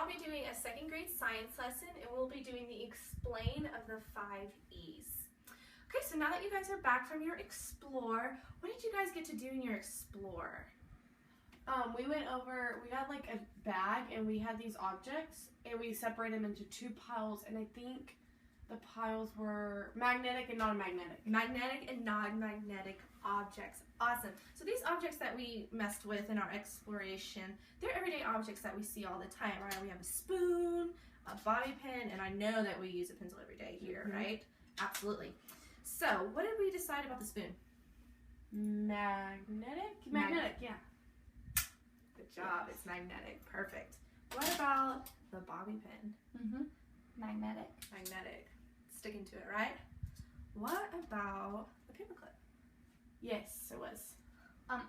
I'll be doing a second grade science lesson, and we'll be doing the explain of the 5 E's. Okay, so now that you guys are back from your explore, what did you guys get to do in your explore? We got like a bag and we had these objects and we separated them into 2 piles, and I think the piles were magnetic and non-magnetic. Magnetic and non-magnetic objects. Awesome. So these objects that we messed with in our exploration, they're everyday objects that we see all the time, right? We have a spoon, a bobby pin, and I know that we use a pencil every day here, right? Absolutely. So what did we decide about the spoon? Magnetic, yeah. Good job. It's magnetic. Perfect. What about the bobby pin? Magnetic. Magnetic. Sticking to it, right? What about the paperclip? Yes, it was. On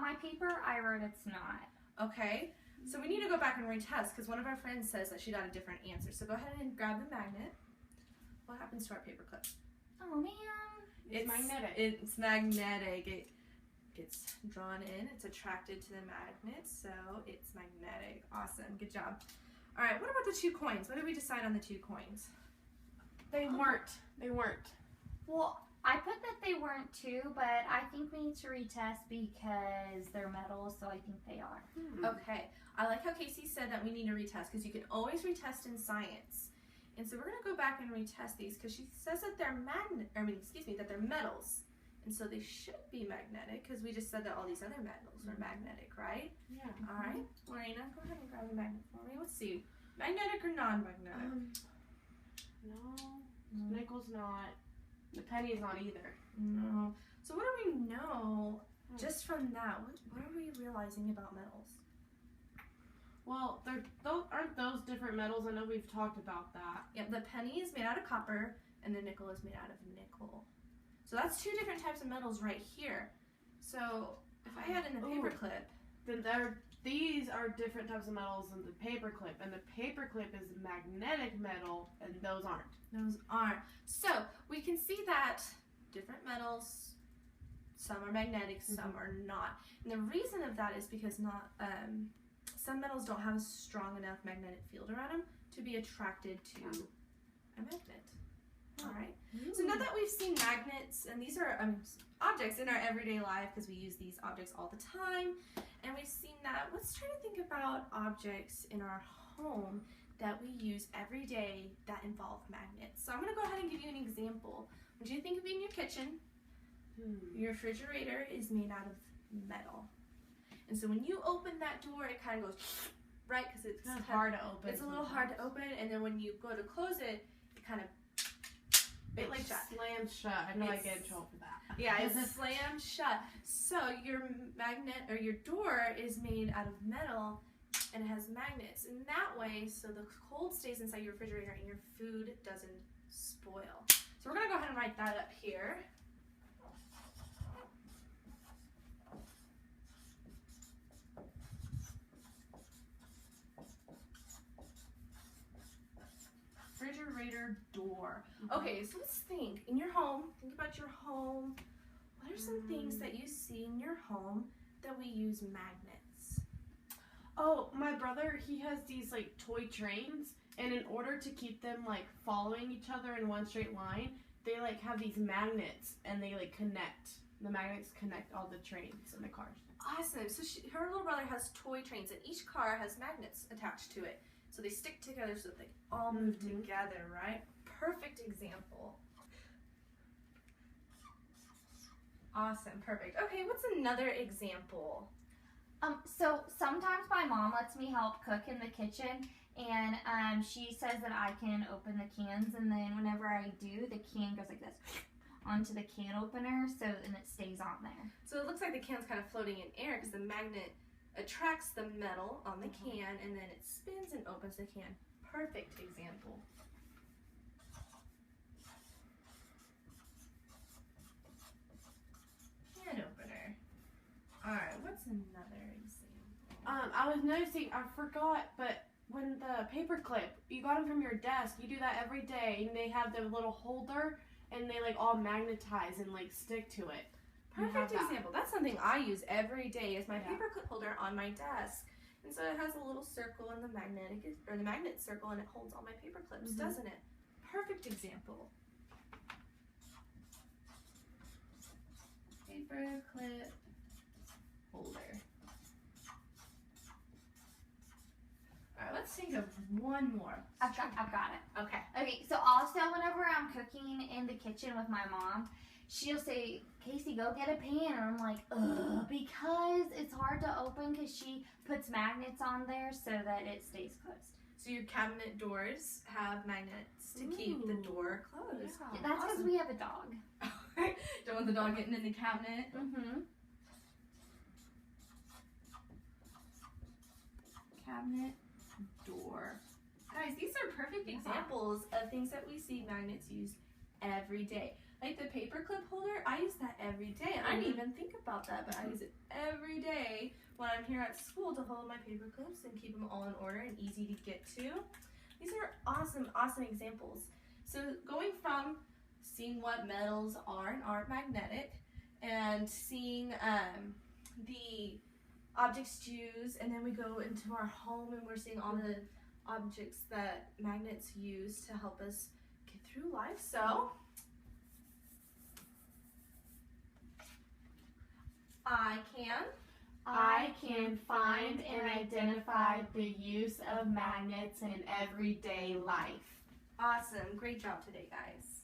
my paper, I wrote it's not. Okay. So we need to go back and retest because one of our friends says that she got a different answer. So go ahead and grab the magnet. What happens to our paperclip? Oh man. It's magnetic. It's magnetic. It gets drawn in. It's attracted to the magnet, so it's magnetic. Awesome. Good job. All right. What about the 2 coins? What did we decide on the 2 coins? They weren't. Well, I put that they weren't too, but I think we need to retest because they're metal, so I think they are. Okay. I like how Casey said that we need to retest because you can always retest in science. And so we're going to go back and retest these because she says that they're that they're metals. And so they should be magnetic because we just said that all these other metals are magnetic, right? Yeah. All right. Lorena, go ahead and grab the magnet for me. Let's see. Magnetic or non-magnetic? No. Nickel's not. The penny's not either. No. So what do we know just from that? What are we realizing about metals? Well, aren't those different metals? I know we've talked about that. Yep, the penny is made out of copper and the nickel is made out of nickel. So that's 2 different types of metals right here. So if I had in the paperclip, then these are different types of metals than the paperclip, and the paperclip is magnetic metal, and those aren't. Those aren't. So we can see that different metals, some are magnetic, some are not. And the reason of that is because some metals don't have a strong enough magnetic field around them to be attracted to a magnet. All right. So now that we've seen magnets, and these are objects in our everyday life because we use these objects all the time, and we've seen that, let's try to think about objects in our home that we use every day that involve magnets. So I'm going to go ahead and give you an example. What do you think of in your kitchen? Your refrigerator is made out of metal. And so when you open that door, it kind of goes, right? Because it's hard to open. It's a little hard to open, and then when you go to close it, it kind of slams shut. I know I get in trouble for that. Yeah, it's slammed shut. So your magnet or your door is made out of metal and it has magnets. And that way, so the cold stays inside your refrigerator and your food doesn't spoil. So we're going to go ahead and write that up here. Refrigerator door. Okay, so let's think. In your home, think about your home. What are some things that you see in your home that we use magnets? Oh, my brother, he has these like toy trains, and in order to keep them like following each other in one straight line, they like have these magnets, and they like connect. The magnets connect all the trains and the cars. Awesome. So her little brother has toy trains, and each car has magnets attached to it. So they stick together so that they all move together, right? Perfect example. Awesome, perfect. Okay, what's another example? So sometimes my mom lets me help cook in the kitchen, and she says that I can open the cans, and then whenever I do, the can goes like this onto the can opener, and it stays on there. So it looks like the can's kind of floating in air because the magnet attracts the metal on the can, and then it spins and opens the can. Perfect example. Can opener. Alright, what's another example? I was noticing, I forgot, but when the paperclip, you got them from your desk, you do that every day, and they have the little holder, and they like all magnetize and like stick to it. Perfect example. That's something I use every day is my paperclip holder on my desk. And so it has a little circle in the magnet circle, and it holds all my paper clips, doesn't it? Perfect example. Paper clip holder. Alright, let's think of one more. I've got it. Okay. Okay, so also whenever I'm cooking in the kitchen with my mom, she'll say, Casey, go get a pan. And I'm like, ugh, because it's hard to open because she puts magnets on there so that it stays closed. So your cabinet doors have magnets to keep the door closed. Yeah, that's because we have a dog. Don't want the dog getting in the cabinet. Mm-hmm. Cabinet door. Guys, these are perfect examples of things that we see magnets used every day. Like the paper clip holder, I use that every day. And I didn't even think about that, but I use it every day when I'm here at school to hold my paper clips and keep them all in order and easy to get to. These are awesome, awesome examples. So going from seeing what metals are and aren't magnetic, and seeing the objects to use, and then we go into our home and we're seeing all the objects that magnets use to help us get through life. So I can find and identify the use of magnets in everyday life. Awesome. Great job today, guys.